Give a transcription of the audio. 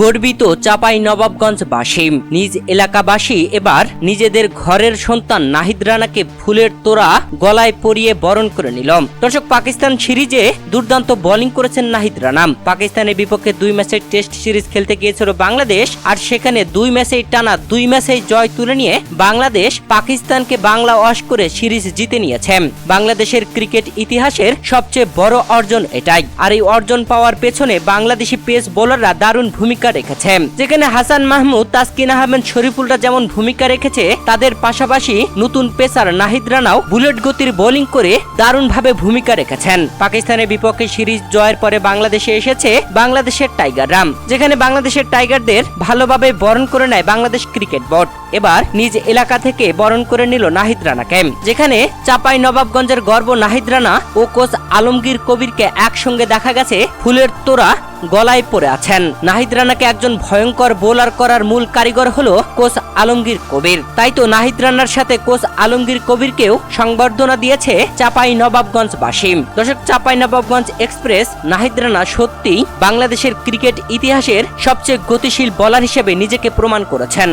গর্বিত চাপাই নবাবগঞ্জবাসী, নিজ এলাকাবাসী এবার নিজেদের ঘরের সন্তান নাহিদ রানাকে ফুলের তোড়া গলায় পরিয়ে বরণ করে নিল। দর্শক, পাকিস্তান সিরিজে দুর্দান্ত বোলিং করেছেন নাহিদ রানা। পাকিস্তানের বিপক্ষে 2 ম্যাচের টেস্ট সিরিজ খেলতে গিয়েছিল বাংলাদেশ, আর সেখানে 2 ম্যাচেই টানা 2 ম্যাচেই জয় তুলে নিয়ে বাংলাদেশ পাকিস্তানকে বাংলা ওয়াশ করে সিরিজ জিতে নিয়েছে। বাংলাদেশের ক্রিকেট ইতিহাসের সবচেয়ে বড় অর্জন এটাই। আর এই অর্জন পাওয়ার পেছনে বাংলাদেশি পেস বোলাররা দারুণ ভূমিকা রেখেছে। যেখানে হাসান মাহমুদ, তাসকিন আহমেদ, শরীফুলরা যেমন ভূমিকা রেখেছে, তাদের পাশাপাশি নতুন পেসার নাহিদ রানাও বুলেট গতির বোলিং করে দারুণভাবে ভূমিকা রেখেছেন। পাকিস্তানের বিপক্ষে সিরিজ জয়ের পরে বাংলাদেশে এসেছে বাংলাদেশের টাইগাররা, যেখানে বাংলাদেশের টাইগারদের ভালোভাবে বরণ করে নেয় বাংলাদেশ ক্রিকেট বোর্ড। এবার নিজ এলাকা থেকে বরণ করে নিল নাহিদ রানাকে, যেখানে চাপাই নবাবগঞ্জের গর্ব নাহিদ রানা ও কোচ আলমগীর কবিরকে একসঙ্গে দেখা গেছে ফুলের তোড়া গলায় পরে আছেন। নাহিদ রানাকে একজন ভয়ঙ্কর বোলার করার মূল কারিগর হলো কোচ আলমগীর কবির। তাই তো নাহিদ রানার সাথে কোচ আলমগীর কবিরকেও সংবর্ধনা দিয়েছে চাপাই নবাবগঞ্জবাসী। দর্শক, চাপাই নবাবগঞ্জ এক্সপ্রেস নাহিদ রানা সত্যি বাংলাদেশের ক্রিকেট ইতিহাসের সবচেয়ে গতিশীল বোলার হিসেবে নিজেকে প্রমাণ করেছেন।